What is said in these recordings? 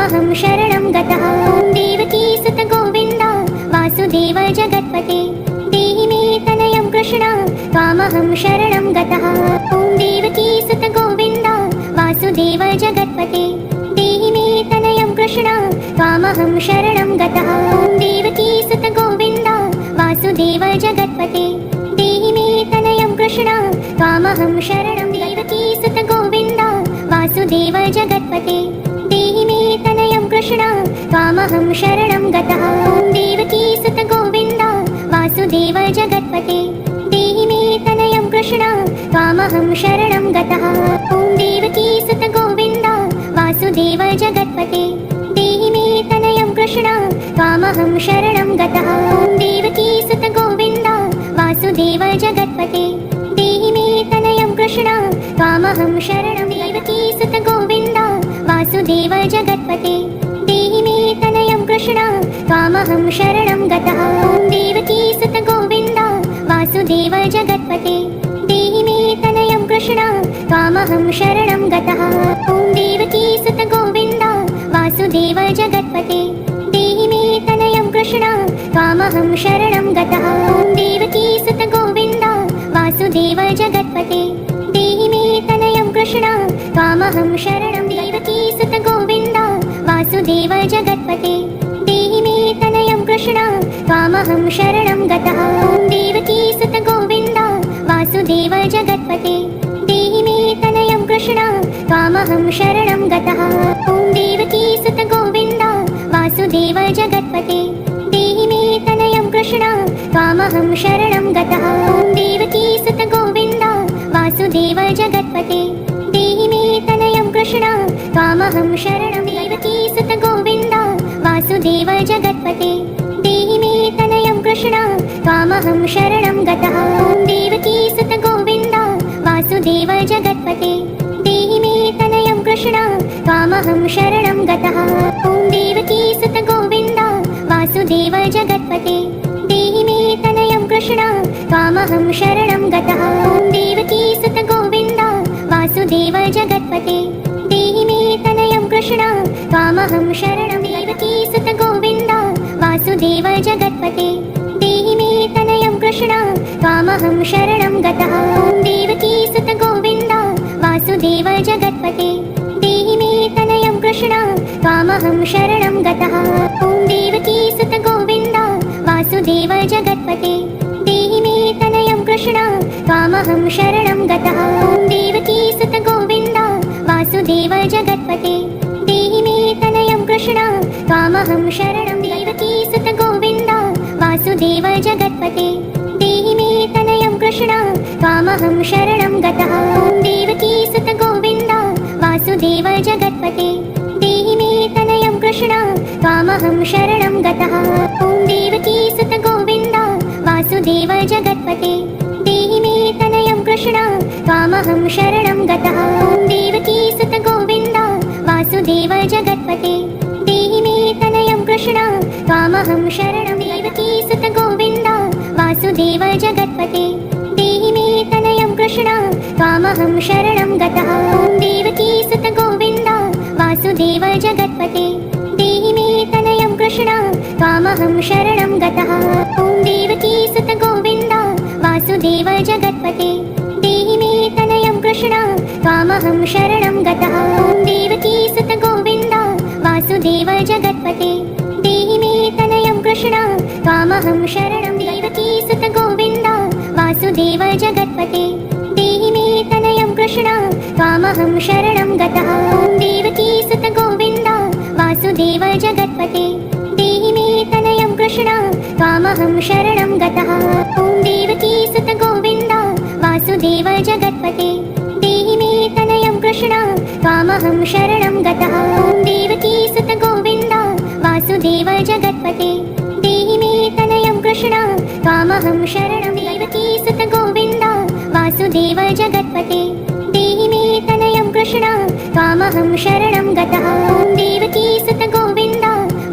त्वामहं शरणं गतः। ॐ देवकी सुत गोविन्द वासुदेव जगत्पते देहि मे तनयं कृष्ण त्वामहं शरणं गतः। ॐ देवकी सुत गोविन्द वासुदेव जगत्पते देहि मे तनयं कृष्ण त्वामहं शरणं गतः। ॐ देवकी सुत गोविन्द वासुदेव जगत्पते देहि मे तनयं कृष्ण त्वामहं शरणं। देवकी सुत गोविन्द वासुदेव जगत्पते देहि मे तनयं कृष्ण त्वामहं शरणं गतः। ॐ देवकी सुत गोविन्द वासुदेव जगत्पते देहि मे तनयं कृष्ण त्वामहं शरणं गतः। ॐ देवकी सुत गोविन्द वासुदेव जगत्पते देहि मे तनयं कृष्ण त्वामहं शरणं गतः। ॐ देवकी सुत गोविन्द वासुदेव जगत्पते देहि मे तनयं कृष्ण त्वामहं शरणं। देवकी सुत गोविन्द वासुदेव जगत्पते देहि मे तनयं कृष्ण त्वामहं शरणं गतः। ॐ देवकी सुत गोविन्द वासुदेव जगत्पते देहि मे तनयं कृष्ण त्वामहं शरणं गतः। ॐ देवकी सुत गोविन्द वासुदेव जगत्पते देहि मे तनयं कृष्ण त्वामहं शरणं गतः। ॐ देवकी सुत गोविन्द वासुदेव जगत्पते देहि मे तनयं कृष्ण त्वामहं शरणं। देवकी सुत गोविन्द वासुदेव जगत्पते देहि मे तनयं कृष्ण त्वामहं शरणं गतः। ॐ देवकी सुत गोविन्द वासुदेव जगत्पते देहि मे तनयं कृष्ण त्वामहं शरणं गतः। ॐ देवकी सुत गोविन्द वासुदेव जगत्पते देहि मे तनयं कृष्ण त्वामहं शरणं गतः। ॐ देवकी सुत गोविन्द वासुदेव जगत्पते देहि मे तनयं कृष्ण त्वामहं शरणं। देवकी सुत गोविन्द वासुदेव जगत्पते देहि मे तनयं कृष्ण त्वामहं शरणं गतः। ॐ देवकी सुत गोविन्द वासुदेव जगत्पते देहि मे तनयं कृष्ण त्वामहं शरणं गतः। ॐ देवकी सुत गोविन्द वासुदेव जगत्पते देहि मे तनयं कृष्ण त्वामहं शरणं गतः। ॐ देवकी सुत गोविन्द वासुदेव जगत्पते देहि मे तनयं कृष्ण त्वामहं शरणं। देवकी सुत गोविन्द वासुदेव जगत्पते देहि मे तनयं कृष्ण त्वामहं शरणं गतः। ॐ देवकी सुत गोविन्द वासुदेव जगत्पते देहि मे तनयं कृष्ण त्वामहं शरणं गतः। ॐ देवकी सुत गोविन्द वासुदेव जगत्पते देहि मे तनयं कृष्ण त्वामहं शरणं गतः। ॐ देवकी सुत गोविन्द वासुदेव जगत्पते देहि मे तनयं कृष्ण त्वामहं शरणं। देवकी सुत गोविन्द वासुदेव जगत्पते देहि मे तनयं कृष्ण त्वामहं शरणं गतः। ॐ देवकी सुत गोविन्द वासुदेव जगत्पते देहि मे तनयं कृष्ण त्वामहं शरणं गतः। ॐ देवकी सुत गोविन्द वासुदेव जगत्पते देहि मे तनयं कृष्ण त्वामहं शरणं गतः। ॐ देवकी सुत गोविन्द वासुदेव जगत्पते देहि मे तनयं कृष्ण त्वामहं शरणं। देवकी सुत गोविन्द वासुदेव जगत्पते देहि मे तनयं कृष्ण त्वामहं शरणं गतः। ॐ देवकी सुत गोविन्द वासुदेव जगत्पते देहि मे तनयं कृष्ण त्वामहं शरणं गतः। ॐ देवकी सुत गोविन्द वासुदेव जगत्पते देहि मे तनयं कृष्ण त्वामहं शरणं गतः। ॐ देवकी सुत गोविन्द वासुदेव जगत्पते देहि मे तनयं कृष्ण त्वामहं शरणं। देवकी सुत गोविन्द वासुदेव जगत्पते देहि मे तनयं कृष्ण त्वामहं शरणं गतः। ॐ देवकी सुत गोविन्द वासुदेव जगत्पते देहि मे तनयं कृष्ण त्वामहं शरणं गतः। ॐ देवकी सुत गोविन्द वासुदेव जगत्पते देहि मे तनयं कृष्ण त्वामहं शरणं गतः। ॐ देवकी सुत गोविन्द वासुदेव जगत्पते देहि मे तनयं कृष्ण त्वामहं शरणं। देवकी सुत गोविन्द वासुदेव जगत्पते देहि मे तनयं कृष्ण त्वामहं शरणं गतः। ॐ देवकी सुत गोविन्द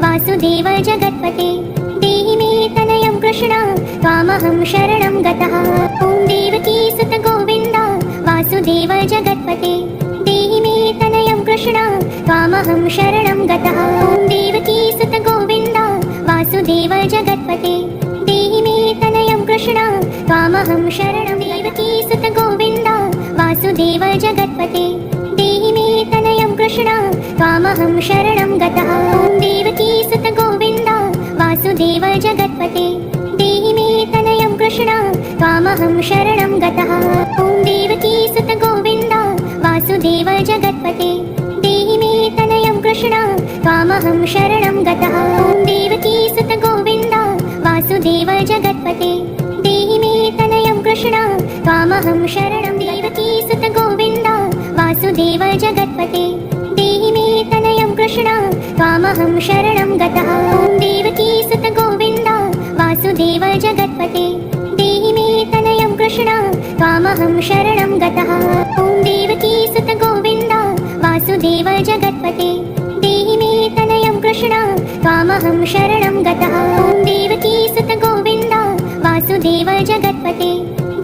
वासुदेव जगत्पते देहि मे तनयं कृष्ण त्वामहं शरणं गतः। ॐ देवकी सुत गोविन्द वासुदेव जगत्पते देहि मे तनयं कृष्ण त्वामहं शरणं गतः। ॐ देवकी सुत गोविन्द वासुदेव जगत्पते देहि मे तनयं कृष्ण त्वामहं शरणं। देवकी सुत गोविन्द वासुदेव जगत्पते देहि मे तनयं कृष्ण त्वामहं शरणं गतः। ॐ देवकी सुत गोविन्द वासुदेव जगत्पते देहि मे तनयं कृष्ण त्वामहं शरणं गतः। ॐ देवकी सुत गोविन्द वासुदेव जगत्पते देहि मे तनयं कृष्ण त्वामहं शरणं गतः। ॐ देवकी सुत गोविन्द वासुदेव जगत्पते देहि मे तनयं कृष्ण त्वामहं शरणं। देवकी सुत गोविन्द वासुदेव जगत्पते देहि मे तनयं कृष्ण त्वामहं शरणं गतः। ॐ देवकी सुत गोविन्द वासुदेव जगत्पते देहि मे तनयं कृष्ण त्वामहं शरणं गतः। ॐ देवकी सुत गोविन्द वासुदेव जगत्पते देहि मे तनयं कृष्ण त्वामहं शरणं गतः। ॐ देवकी सुत गोविन्द वासुदेव जगत्पते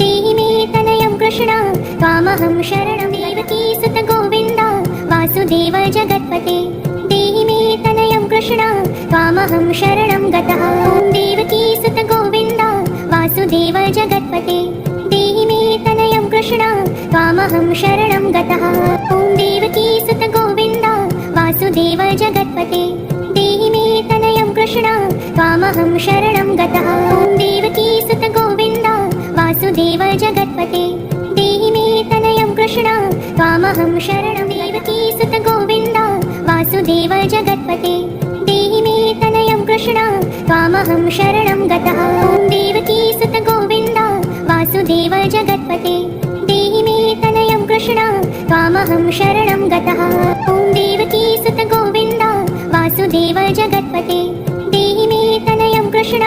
देहि मे तनयं कृष्ण त्वामहं शरणं। देवकी सुत गोविन्द वासुदेव जगत्पते देहि मे तनयं कृष्ण त्वामहं शरणं गतः। ॐ देवकी सुत गोविन्द वासुदेव जगत्पते देहि मे तनयं कृष्ण त्वामहं शरणं गतः। ॐ देवकी सुत गोविन्द वासुदेव जगत्पते देहि मे तनयं कृष्ण त्वामहं शरणं गतः। ॐ देवकी सुत गोविन्द वासुदेव जगत्पते देहि मे तनयं कृष्ण त्वामहं शरणं। देवकी सुत गोविन्द वासुदेव जगत्पते देहि मे तनयं कृष्ण त्वामहं शरणं गतः। ॐ देवकी सुत गोविन्द वासुदेव जगत्पते देहि मे तनयं कृष्ण त्वामहं शरणं गतः। ॐ देवकी सुत गोविन्द वासुदेव जगत्पते देहि मे तनयं कृष्ण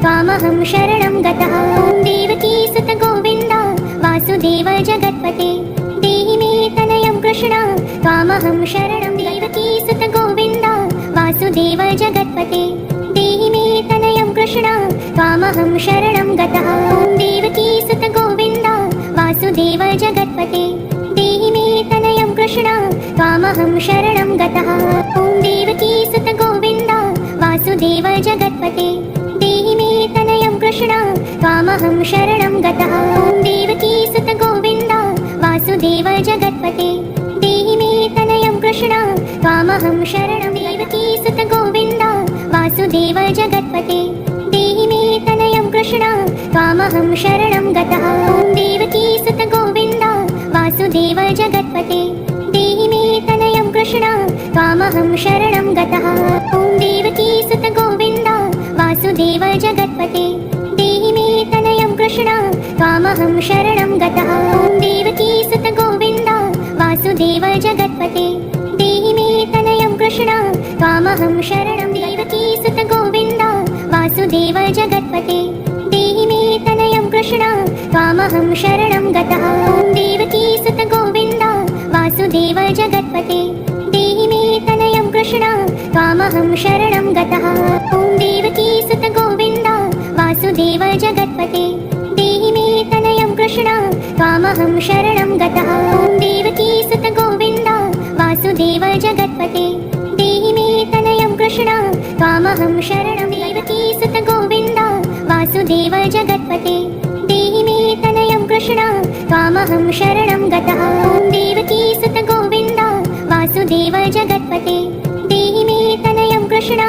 त्वामहं शरणं गतः। ॐ देवकी सुत गोविन्द वासुदेव जगत्पते देहि मे तनयं कृष्ण त्वामहं शरणं। देवकी सुत गोविन्द वासुदेव जगत्पते देहि मे तनयं कृष्ण त्वामहं शरणं गतः। ॐ देवकी सुत गोविन्द वासुदेव जगत्पते देहि मे तनयं कृष्ण त्वामहं शरणं गतः। ॐ देवकी सुत गोविन्द वासुदेव जगत्पते देहि मे तनयं कृष्ण त्वामहं शरणं गतः। ॐ देवकी सुत गोविन्द वासुदेव जगत्पते देहि मे तनयं कृष्ण त्वामहं शरणं। देवकी सुत गोविन्द वासुदेव जगत्पते देहि मे तनयं कृष्ण त्वामहं शरणं गतः। ॐ देवकी सुत गोविन्द वासुदेव जगत्पते देहि मे तनयं कृष्ण त्वामहं शरणं गतः। ॐ देवकी सुत गोविन्द वासुदेव जगत्पते देहि मे तनयं कृष्ण त्वामहं शरणं गतः। ॐ देवकी सुत गोविन्द वासुदेव जगत्पते देहि मे तनयं कृष्ण त्वामहं शरणं। देवकी सुत गोविन्द वासुदेव जगत्पते देहि मे तनयं कृष्ण त्वामहं शरणं गतः। ॐ देवकी सुत गोविन्द वासुदेव जगत्पते देहि मे तनयं कृष्ण त्वामहं शरणं गतः। ॐ देवकी सुत गोविन्द वासुदेव जगत्पते देहि मे तनयं कृष्ण त्वामहं शरणं गतः। ॐ देवकी सुत गोविन्द वासुदेव जगत्पते देहि मे तनयं कृष्ण त्वामहं शरणं। देवकी सुत गोविन्द वासुदेव जगत्पते देहि मे तनयं कृष्ण त्वामहं शरणं गतः। ॐ देवकी सुत गोविन्द वासुदेव जगत्पते देहि मे तनयं कृष्ण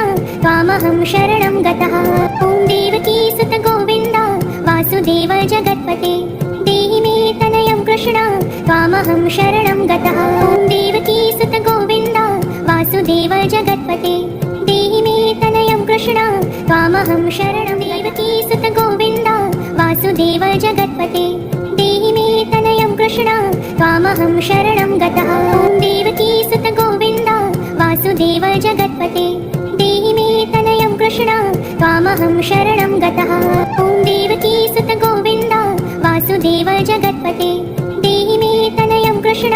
त्वामहं शरणं गतः। ॐ देवकी सुत गोविन्द वासुदेव जगत्पते देहि मे तनयं कृष्ण त्वामहं शरणं गतः। ॐ देवकी सुत गोविन्द वासुदेव जगत्पते देहि मे तनयं कृष्ण त्वामहं शरणं। देवकी सुत गोविन्द वासुदेव जगत्पते देहि मे तनयं कृष्ण त्वामहं शरणं गतः। ॐ देवकी सुत गोविन्द वासुदेव जगत्पते देहि मे तनयं कृष्ण त्वामहं शरणं गतः। ॐ देवकी सुत गोविन्द वासुदेव जगत्पते देहि मे तनयं कृष्ण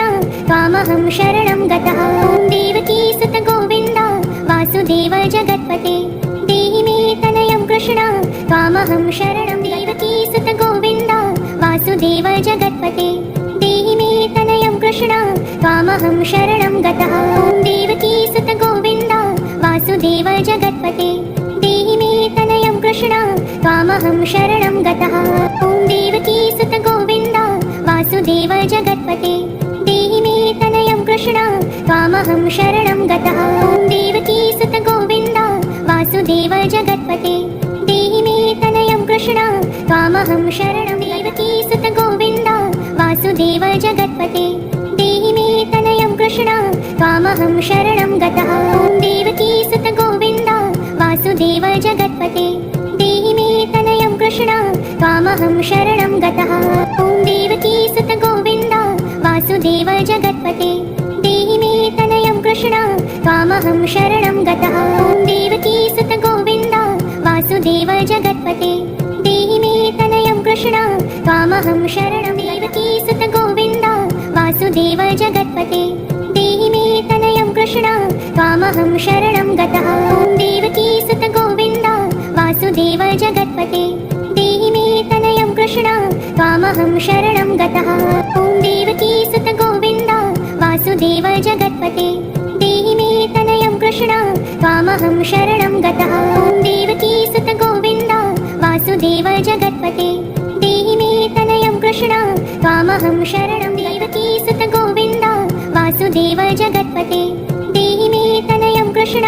त्वामहं शरणं गतः। ॐ देवकी सुत गोविन्द वासुदेव जगत्पते देहि मे तनयं कृष्ण त्वामहं शरणं। देवकी सुत गोविन्द वासुदेव जगत्पते देहि मे तनयं कृष्ण त्वामहं शरणं गतः। ॐ देवकी सुत गोविन्द वासुदेव जगत्पते देहि मे तनयं कृष्ण त्वामहं शरणं गतः। ॐ देवकी सुत गोविन्द वासुदेव जगत्पते देहि मे तनयं कृष्ण त्वामहं शरणं गतः। ॐ देवकी सुत गोविन्द वासुदेव जगत्पते देहि मे तनयं कृष्ण त्वामहं शरणं। देवकी सुत गोविन्द वासुदेव जगत्पते देहि मे तनयं कृष्ण त्वामहं शरणं गतः। ॐ देवकी सुत गोविन्द वासुदेव जगत्पते देहि मे तनयं कृष्ण त्वामहं शरणं गतः। ॐ देवकी सुत गोविन्द वासुदेव जगत्पते देहि मे तनयं कृष्ण त्वामहं शरणं गतः। ॐ देवकी सुत गोविन्द वासुदेव जगत्पते देहि मे तनयं कृष्ण त्वामहं शरणं। देवकी सुत गोविन्द वासुदेव जगत्पते देहि मे तनयं कृष्ण त्वामहं शरणं गतः। ॐ देवकी सुत गोविन्द वासुदेव जगत्पते देहि मे तनयं कृष्ण त्वामहं शरणं गतः। ॐ देवकी सुत गोविन्द वासुदेव जगत्पते देहि मे तनयं कृष्ण त्वामहं शरणं गतः। ॐ देवकी सुत गोविन्द वासुदेव जगत्पते देहि मे तनयं कृष्ण त्वामहं शरणं। देवकी सुत गोविन्द वासुदेव जगत्पते देहि मे तनयं कृष्ण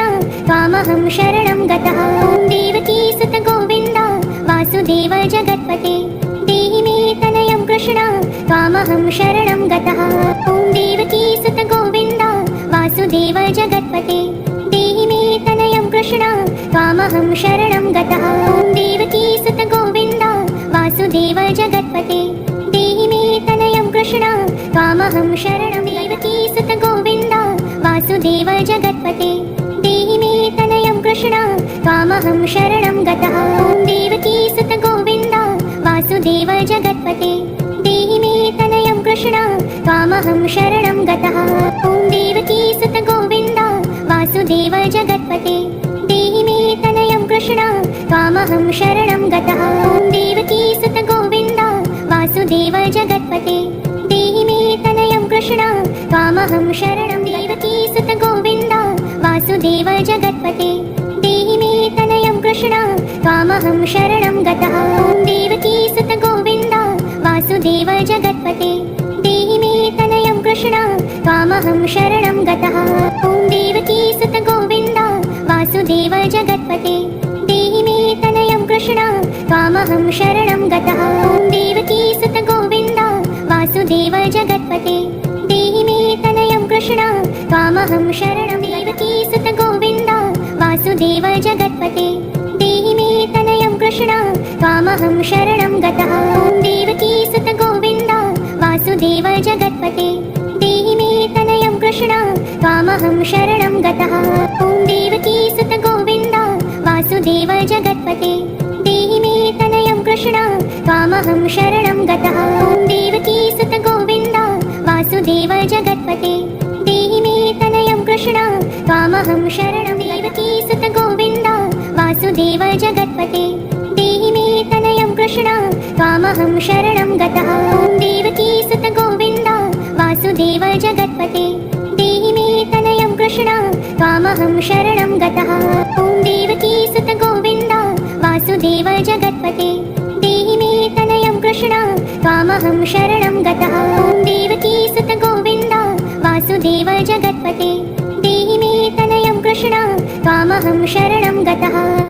त्वामहं शरणं गतः। ॐ देवकी सुत गोविन्द वासुदेव जगत्पते देहि मे तनयं कृष्ण त्वामहं शरणं गतः। ॐ देवकी सुत गोविन्द वासुदेव जगत्पते देहि मे तनयं कृष्ण त्वामहं शरणं गतः। ॐ देवकी सुत गोविन्द वासुदेव जगत्पते देहि मे तनयं कृष्ण त्वामहं शरणं। देवकी सुत गोविन्द वासुदेव जगत्पते देहि मे तनयं कृष्ण त्वामहं शरणं गतः। ॐ देवकी सुत गोविन्द वासुदेव जगत्पते देहि मे तनयं कृष्ण त्वामहं शरणं गतः। ॐ देवकी सुत गोविन्द वासुदेव जगत्पते देहि मे तनयं कृष्ण त्वामहं शरणं गतः। ॐ देवकी सुत गोविन्द वासुदेव जगत्पते देहि मे तनयं कृष्ण त्वामहं शरणं। देवकी सुत गोविन्द वासुदेव जगत्पते देहि मे तनयं कृष्ण त्वामहं शरणं गतः। ॐ देवकी सुत गोविन्द वासुदेव जगत्पते देहि मे तनयं कृष्ण त्वामहं शरणं गतः। ॐ देवकी सुत गोविन्द वासुदेव जगत्पते देहि मे तनयं कृष्ण त्वामहं शरणं गतः। ॐ देवकी सुत गोविन्द वासुदेव जगत्पते देहि मे तनयं कृष्ण त्वामहं शरणं। देवकी सुत गोविन्द वासुदेव जगत्पते देहि मे तनयं कृष्ण त्वामहं शरणं गतः। ॐ देवकी सुत गोविन्द वासुदेव जगत्पते देहि मे तनयं कृष्ण त्वामहं शरणं गतः। ॐ देवकी सुत गोविन्द वासुदेव जगत्पते देहि मे तनयं कृष्ण त्वामहं शरणं गतः। ॐ देवकी सुत गोविन्द वासुदेव जगत्पते देहि मे तनयं कृष्ण त्वामहं शरणं। देवकी सुत गोविन्द वासुदेव जगत्पते देहि मे तनयं कृष्ण त्वामहं शरणं गतः। ॐ देवकी सुत गोविन्द वासुदेव जगत्पते देहि मे तनयं कृष्ण त्वामहं शरणं गतः। ॐ देवकी सुत गोविन्द वासुदेव जगत्पते देहि मे तनयं कृष्ण त्वामहं शरणं गतः। ॐ देवकी सुत गोविन्द वासुदेव जगत्पते देहि मे तनयं कृष्ण त्वामहं शरणं गतः।